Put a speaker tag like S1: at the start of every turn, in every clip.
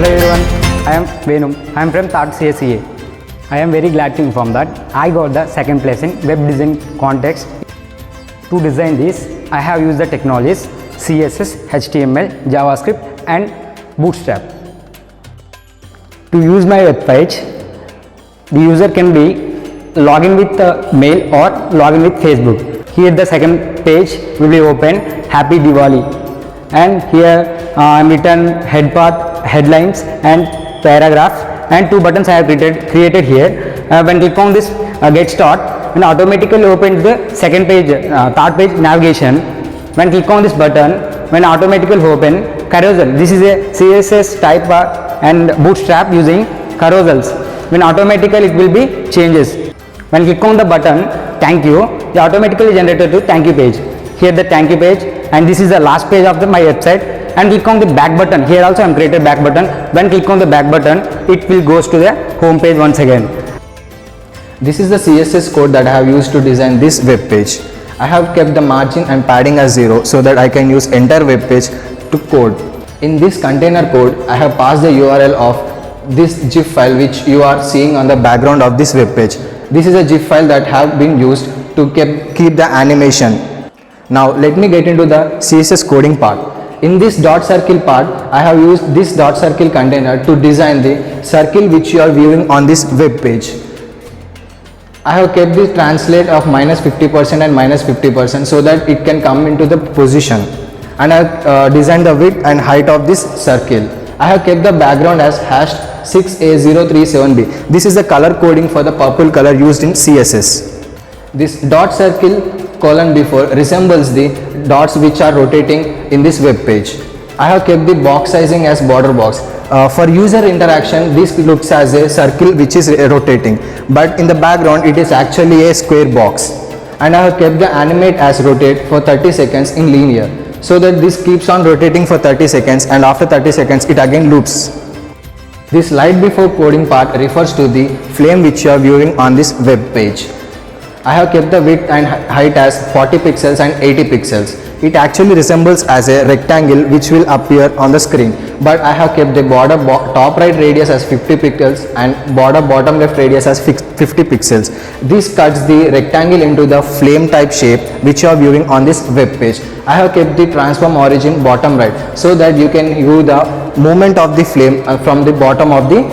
S1: Hello everyone, I am Venu. I am from Third CSCA. I am very glad to inform that I got the second place in web design contest. To design this, I have used the technologies CSS, HTML, JavaScript and Bootstrap. To use my web page, the user can be login with mail or login with Facebook. Here the second page will be open, Happy Diwali, and here I am written head path, headlines and paragraphs, and two buttons I have created here. When click on this get start, and automatically opens the second page, third page navigation. When click on this button, when automatically open carousel. This is a CSS type and Bootstrap using carousels. When automatically it will be changes. When click on the button thank you, it automatically generated to thank you page. Here the thank you page, and this is the last page of my website. And click on the back button. Here also I am created back button. When click on the back button, it will goes to the home page once again.
S2: This is the CSS code that I have used to design this web page. I have kept the margin and padding as 0 so that I can use entire web page to code. In this container code, I have passed the URL of this GIF file which you are seeing on the background of this web page. This is a GIF file that have been used to keep the animation. Now let me get into the CSS coding part. In this dot circle part, I have used this dot circle container to design the circle which you are viewing on this web page. I have kept the translate of -50% and -50% so that it can come into the position, and I have designed the width and height of this circle. I have kept the background as hashed 6A037B. This is the color coding for the purple color used in CSS. This dot circle colon before resembles the dots which are rotating in this web page. I have kept the box sizing as border box. For user interaction, this looks as a circle which is rotating, but in the background it is actually a square box. And I have kept the animate as rotate for 30 seconds in linear, so that this keeps on rotating for 30 seconds and after 30 seconds it again loops. This light before coding part refers to the flame which you are viewing on this web page. I have kept the width and height as 40 pixels and 80 pixels. It actually resembles as a rectangle which will appear on the screen, but I have kept the border top right radius as 50 pixels and border bottom left radius as 50 pixels. This cuts the rectangle into the flame type shape which you are viewing on this web page. I have kept the transform origin bottom right so that you can view the movement of the flame from the bottom of the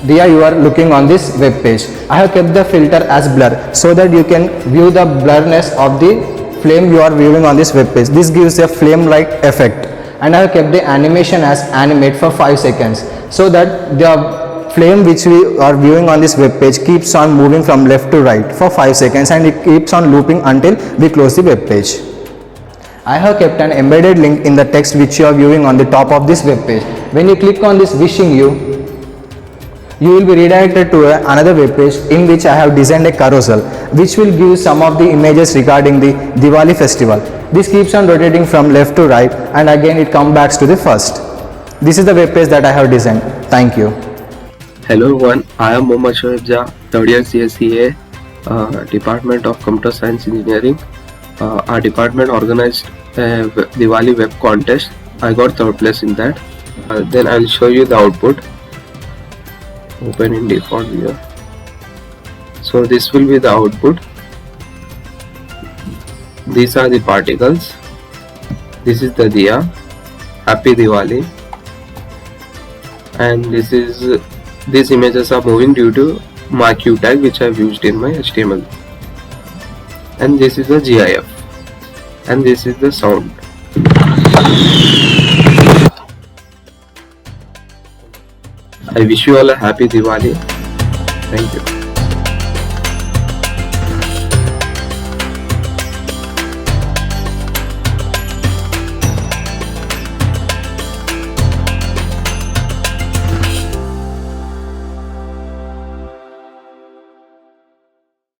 S2: you are looking on this web page. I have kept the filter as blur so that you can view the blurriness of the flame you are viewing on this web page. This gives a flame like effect. And I have kept the animation as animate for 5 seconds so that the flame which we are viewing on this web page keeps on moving from left to right for 5 seconds, and it keeps on looping until we close the web page. I have kept an embedded link in the text which you are viewing on the top of this web page. When you click on this wishing you will be redirected to another web page in which I have designed a carousel which will give some of the images regarding the Diwali festival. This keeps on rotating from left to right, and again it comes back to the first. This is the web page that I have designed. Thank you.
S3: Hello everyone, I am Mohammad Shoaib Jah, third year CSCA, Department of Computer Science Engineering. Our department organized a Diwali web contest. I got third place in that. Then I will show you the output. Open in default view. So this will be the output. These are the particles. This is the diya. Happy Diwali. And these images are moving due to marquee tag which I have used in my HTML. And this is the GIF. And this is the sound. I wish you all a happy Diwali. Thank you.